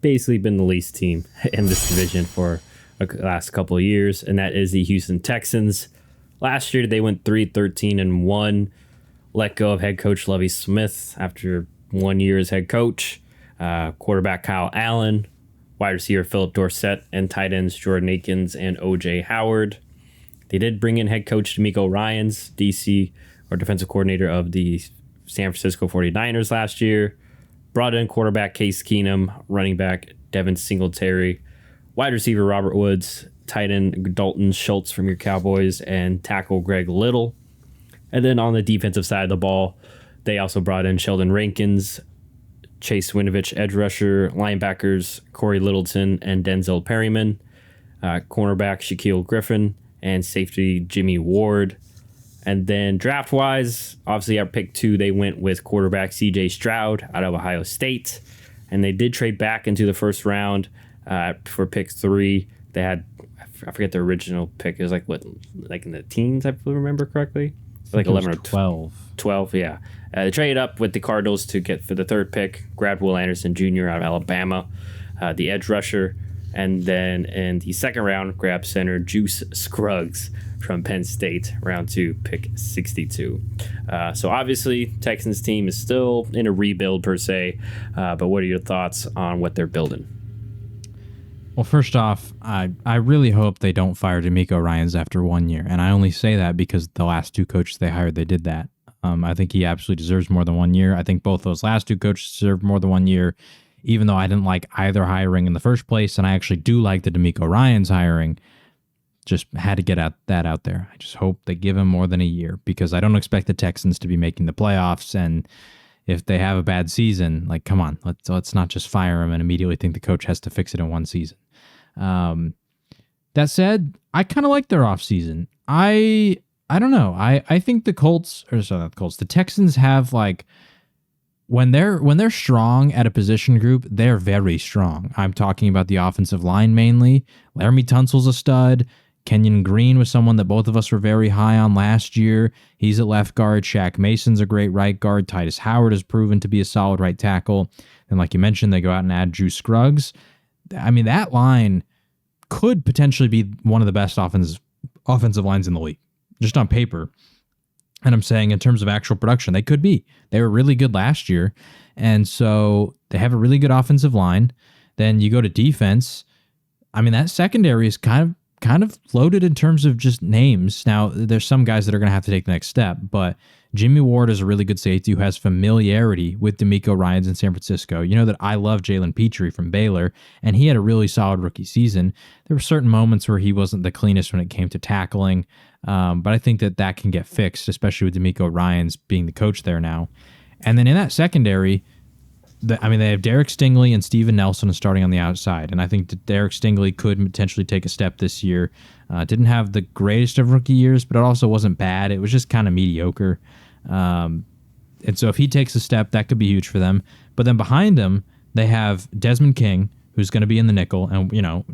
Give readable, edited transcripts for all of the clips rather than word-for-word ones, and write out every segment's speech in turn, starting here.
basically been the least team in this division for the last couple of years, and that is the Houston Texans. Last year, they went 3-13-1, let go of head coach Lovie Smith after 1 year as head coach, quarterback Kyle Allen, wide receiver Philip Dorsett, and tight ends Jordan Akins and O.J. Howard. They did bring in head coach DeMeco Ryans, DC, or defensive coordinator of the San Francisco 49ers last year. Brought in quarterback Case Keenum, running back Devin Singletary, wide receiver Robert Woods, tight end Dalton Schultz from your Cowboys, and tackle Greg Little. And then on the defensive side of the ball, they also brought in Sheldon Rankins, Chase Winovich, edge rusher, linebackers Corey Littleton and Denzel Perryman, cornerback Shaquille Griffin, and safety Jimmy Ward. And then draft-wise, obviously at pick 2, they went with quarterback C.J. Stroud out of Ohio State. And they did trade back into the first round for pick 3. They had, I forget their original pick. It was like in the teens, if I remember correctly. Like 11 or 12. 12, yeah. They traded up with the Cardinals to get for the third pick, grabbed Will Anderson Jr. out of Alabama, the edge rusher. And then in the second round, grabbed center Juice Scruggs from Penn State, round 2, pick 62. So obviously, Texans team is still in a rebuild per se. But what are your thoughts on what they're building? Well, first off, I really hope they don't fire DeMeco Ryans after 1 year. And I only say that because the last 2 coaches they hired, they did that. I think he absolutely deserves more than 1 year. I think both those last 2 coaches deserve more than 1 year, even though I didn't like either hiring in the first place. And I actually do like the DeMeco Ryans hiring. Just had to get that out there. I just hope they give him more than a year because I don't expect the Texans to be making the playoffs. And if they have a bad season, like, come on, let's not just fire him and immediately think the coach has to fix it in 1 season. That said, I kind of like their offseason. I don't know. I think the the Texans have when they're strong at a position group, they're very strong. I'm talking about the offensive line mainly. Laramie Tunsil's a stud. Kenyon Green was someone that both of us were very high on last year. He's at left guard. Shaq Mason's a great right guard. Titus Howard has proven to be a solid right tackle. And like you mentioned, they go out and add Juice Scruggs. I mean, that line could potentially be one of the best offensive lines in the league, just on paper. And I'm saying in terms of actual production, they could be. They were really good last year. And so they have a really good offensive line. Then you go to defense. I mean, that secondary is kind of loaded in terms of just names. Now, there's some guys that are going to have to take the next step, but Jimmy Ward is a really good safety who has familiarity with DeMeco Ryans in San Francisco. You know that I love Jalen Petrie from Baylor, and he had a really solid rookie season. There were certain moments where he wasn't the cleanest when it came to tackling, but I think that can get fixed, especially with DeMeco Ryans being the coach there now. And then in that secondary, they have Derek Stingley and Steven Nelson starting on the outside, and I think that Derek Stingley could potentially take a step this year. Didn't have the greatest of rookie years, but it also wasn't bad. It was just kind of mediocre. And so if he takes a step, that could be huge for them. But then behind him, they have Desmond King, who's going to be in the nickel, and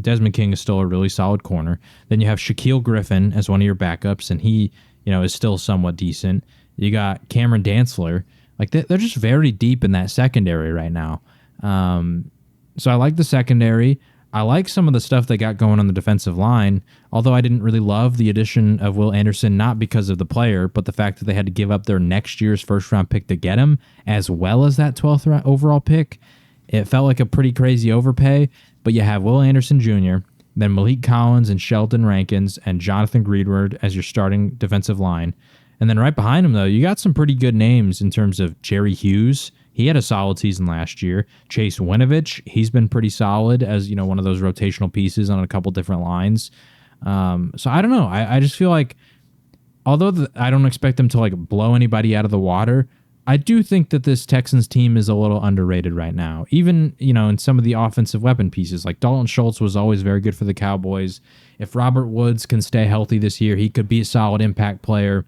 Desmond King is still a really solid corner. Then you have Shaquille Griffin as one of your backups, and he is still somewhat decent. You got Cameron Dantzler. They're just very deep in that secondary right now. So I like the secondary. I like some of the stuff they got going on the defensive line, although I didn't really love the addition of Will Anderson, not because of the player, but the fact that they had to give up their next year's first-round pick to get him, as well as that 12th overall pick. It felt like a pretty crazy overpay, but you have Will Anderson Jr., then Malik Collins and Sheldon Rankins and Jonathan Greenwood as your starting defensive line. And then right behind him, though, you got some pretty good names in terms of Jerry Hughes. He had a solid season last year. Chase Winovich, he's been pretty solid as one of those rotational pieces on a couple different lines. So I don't know. I just feel like, although I don't expect them to blow anybody out of the water, I do think that this Texans team is a little underrated right now. Even in some of the offensive weapon pieces, like Dalton Schultz was always very good for the Cowboys. If Robert Woods can stay healthy this year, he could be a solid impact player.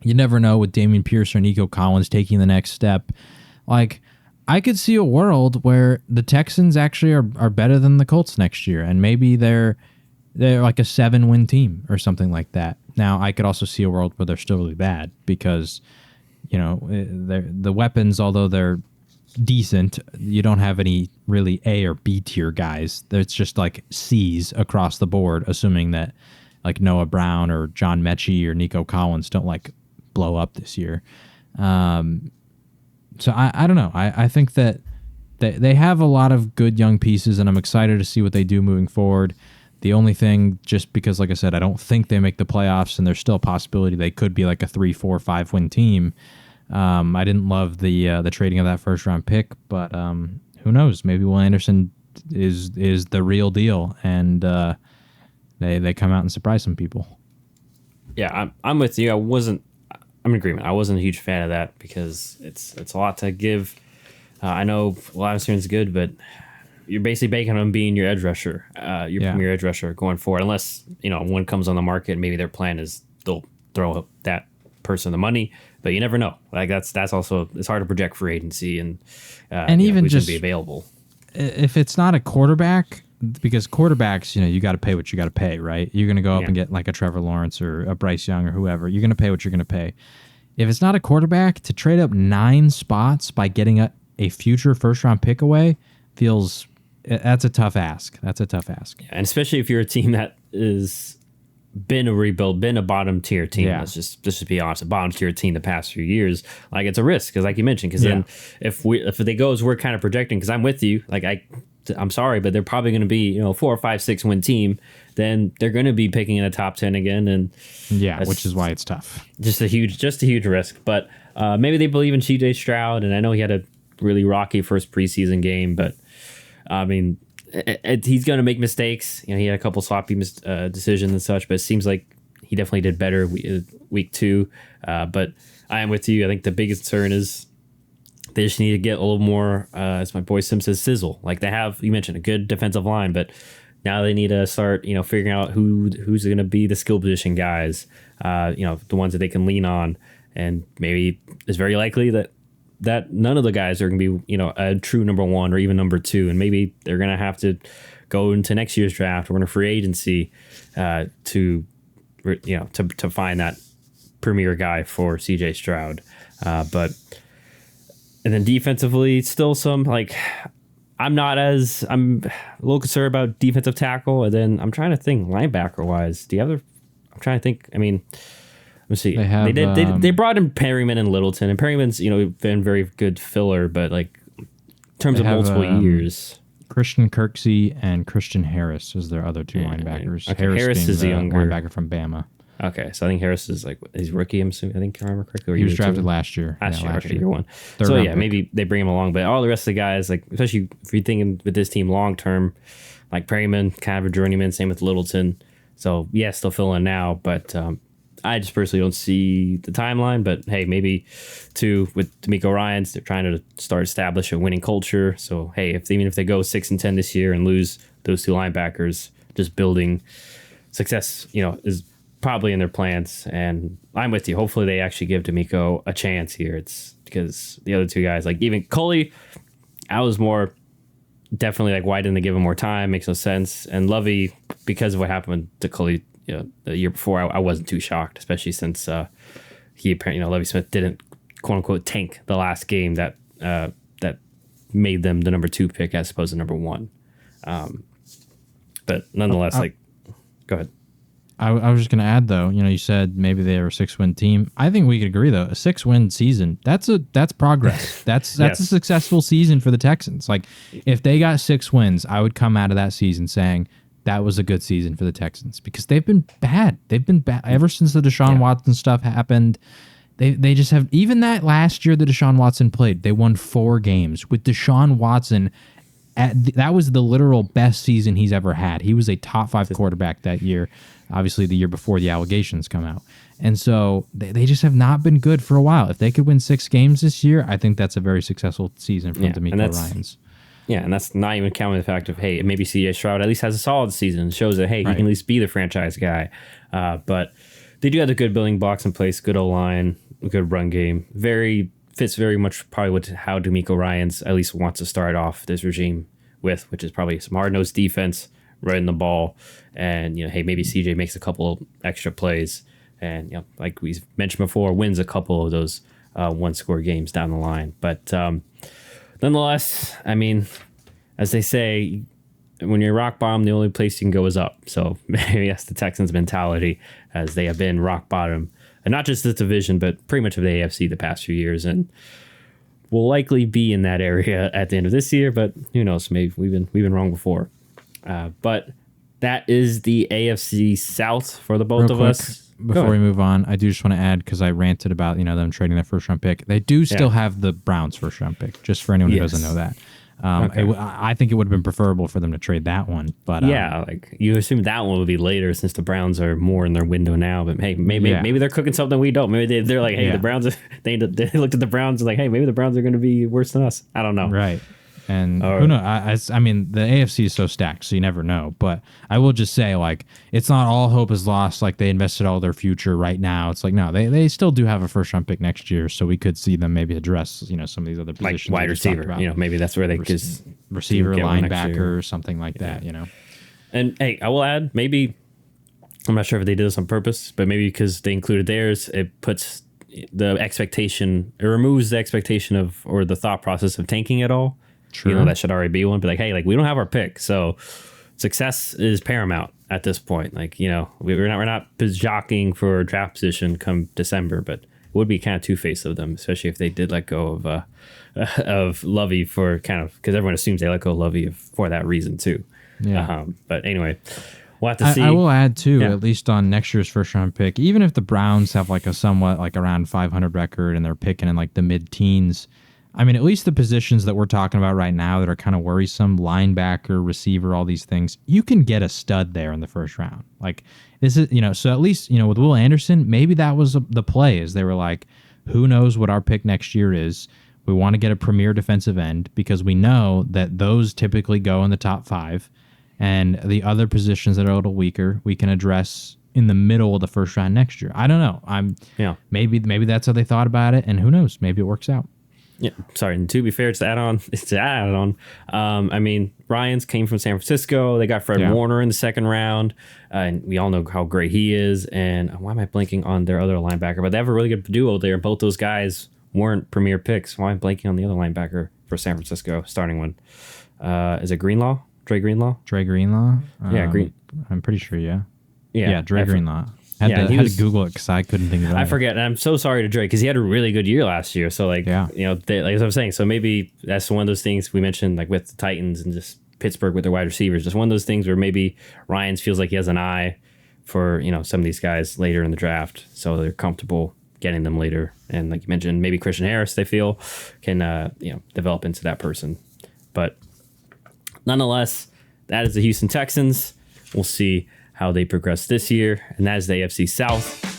You never know with Dameon Pierce or Nico Collins taking the next step. I could see a world where the Texans actually are better than the Colts next year, and maybe they're like a 7-win team or something like that. Now, I could also see a world where they're still really bad because, the weapons, although they're decent. You don't have any really A or B tier guys. It's just like C's across the board, assuming that like Noah Brown or John Mechie or Nico Collins don't like blow up this year. So I don't know. I think that they have a lot of good young pieces, and I'm excited to see what they do moving forward. The only thing, just because, like I said, I don't think they make the playoffs, and there's still a possibility they could be like a 3, 4, 5 win team. I didn't love the trading of that first round pick, but who knows? Maybe Will Anderson is the real deal, and they come out and surprise some people. Yeah, I'm with you. I'm in agreement. I wasn't a huge fan of that because it's a lot to give. I know Lavington's good, but you're basically banking on being your edge rusher, premier edge rusher going forward. Unless one comes on the market, maybe their plan is they'll throw that person the money, but you never know. Like that's also, it's hard to project free agency and even who's just gonna be available. If it's not a quarterback, because quarterbacks, you got to pay what you got to pay, right? You're going to go up and get like a Trevor Lawrence or a Bryce Young or whoever. You're going to pay what you're going to pay. If it's not a quarterback, to trade up 9 spots by getting a future first round pick away that's a tough ask. Yeah, and especially if you're a team that is been a rebuild, been a bottom tier team. Yeah. Let's just be honest, a bottom tier team the past few years. Like, it's a risk because, like you mentioned, because then if they go as we're kind of projecting, because I'm with you, like I'm sorry, but they're probably going to be 4 or 5, 6 win team. Then they're going to be picking in a top 10 again, and which is why it's tough. Just a huge risk. But maybe they believe in CJ Stroud, and I know he had a really rocky first preseason game, but I mean, he's going to make mistakes. He had a couple sloppy decisions and such, but it seems like he definitely did better week 2. But I am with you. I think the biggest concern is they just need to get a little more, as my boy Sim says, sizzle. Like they have, you mentioned, a good defensive line, but now they need to start, figuring out who's going to be the skill position guys, the ones that they can lean on. And maybe it's very likely that none of the guys are going to be, a true number 1 or even number 2. And maybe they're going to have to go into next year's draft or in a free agency to find that premier guy for CJ Stroud. And then defensively, still some, like, I'm a little concerned about defensive tackle. And then I'm trying to think linebacker wise. I'm trying to think. I mean, let's see. They brought in Perryman and Littleton, and Perryman's been very good filler, but like in terms of multiple years. Christian Kirksey and Christian Harris is their other 2 linebackers. Okay, Harris is the younger linebacker from Bama. Okay, so I think Harris is he's rookie. I'm assuming. I think I remember correctly. He was drafted last year. Last year, year 1. So yeah, maybe they bring him along, but all the rest of the guys, like especially if you're thinking with this team long term, like Perryman, kind of a journeyman. Same with Littleton. So yes, they'll fill in now, but I just personally don't see the timeline. But hey, maybe too with D'Amico Ryans, they're trying to start establish a winning culture. So hey, even if they go 6-10 this year and lose those 2 linebackers, just building success, is probably in their plans. And I'm with you. Hopefully they actually give D'Amico a chance here. It's because the other 2 guys, like even Culley, I was more definitely like, why didn't they give him more time? Makes no sense. And Lovey, because of what happened to Culley the year before, I wasn't too shocked, especially since he apparently, Lovie Smith didn't quote unquote tank the last game that made them the number 2 pick as opposed to number 1. But nonetheless, go ahead. I was just going to add though, you said maybe they were a 6-win team. I think we could agree though, a 6-win season, that's progress. That's yes. A successful season for the Texans. Like if they got 6 wins, I would come out of that season saying that was a good season for the Texans because they've been bad. They've been bad ever since the Deshaun Watson stuff happened. They just have, even that last year that Deshaun Watson played, they won 4 games with Deshaun Watson. That was the literal best season he's ever had. He was a top 5 quarterback that year. Obviously, the year before the allegations come out. And so they just have not been good for a while. If they could win 6 games this year, I think that's a very successful season for D'Amico Ryans. Yeah, and that's not even counting the fact of, hey, maybe CJ Stroud at least has a solid season. It shows that, hey, he can at least be the franchise guy. But they do have the good building blocks in place, good O-line, good run game. Fits very much probably with how D'Amico Ryans at least wants to start off this regime with, which is probably some hard-nosed defense, running the ball, and hey, maybe CJ makes a couple extra plays, and like we mentioned before, wins a couple of those 1-score games down the line. But nonetheless, I mean, as they say, when you're rock bottom, the only place you can go is up. So maybe that's the Texans' mentality, as they have been rock bottom, and not just this division, but pretty much of the AFC the past few years, and will likely be in that area at the end of this year. But who knows? Maybe we've been wrong before. But that is the AFC South for the both of us. Before we move on, I do just want to add, because I ranted about them trading their first round pick. They do still have the Browns' first round pick. Just for anyone who doesn't know that. I think it would have been preferable for them to trade that one, but like you assume that one would be later since the Browns are more in their window now. But hey, maybe they're cooking something we don't. Maybe they're like, hey, the Browns. They looked at the Browns and like, hey, maybe the Browns are going to be worse than us. I don't know. Right. And who knows? I mean, the AFC is so stacked, so you never know. But I will just say, like, it's not all hope is lost. Like, they invested all their future right now. It's like, no, they still do have a first round pick next year, so we could see them maybe address some of these other positions, like wide receiver. Maybe that's where they receiver, linebacker, or something like that. And hey, I will add, maybe I'm not sure if they did this on purpose, but maybe because they included theirs, it puts the expectation, it removes the expectation of, or the thought process of tanking it all. True. That should already be one. But like, hey, like, we don't have our pick, so success is paramount at this point. Like, we're not jockeying for draft position come December, but it would be kind of two-faced of them, especially if they did let go of Lovey for because everyone assumes they let go of Lovey for that reason too. Yeah. But anyway, we'll have to see. I will add too, at least on next year's first round pick, even if the Browns have like a somewhat like around 500 record and they're picking in like the mid-teens. I mean, at least the positions that we're talking about right now that are kind of worrisome, linebacker, receiver, all these things, you can get a stud there in the first round. Like, this is, so at least, with Will Anderson, maybe that was the play, is they were like, who knows what our pick next year is? We want to get a premier defensive end because we know that those typically go in the top 5, and the other positions that are a little weaker, we can address in the middle of the first round next year. I don't know. Maybe that's how they thought about it, and who knows? Maybe it works out. Yeah, sorry. And to be fair, it's to add on. I mean, Ryans came from San Francisco. They got Fred Warner in the second round, and we all know how great he is. And why am I blanking on their other linebacker? But they have a really good duo there. Both those guys weren't premier picks. Why am I blanking on the other linebacker for San Francisco, starting one? Is it Greenlaw? Dre Greenlaw? Dre Greenlaw? Green. I'm pretty sure, yeah. Yeah, Dre Greenlaw. I had to Google it because I couldn't think of it. I forget, and I'm so sorry to Drake because he had a really good year last year. So like, like as I was saying, so maybe that's one of those things we mentioned, like with the Titans and just Pittsburgh with their wide receivers. Just one of those things where maybe Ryans feels like he has an eye for some of these guys later in the draft, so they're comfortable getting them later. And like you mentioned, maybe Christian Harris they feel can develop into that person. But nonetheless, that is the Houston Texans. We'll see how they progress this year, and that is the AFC South.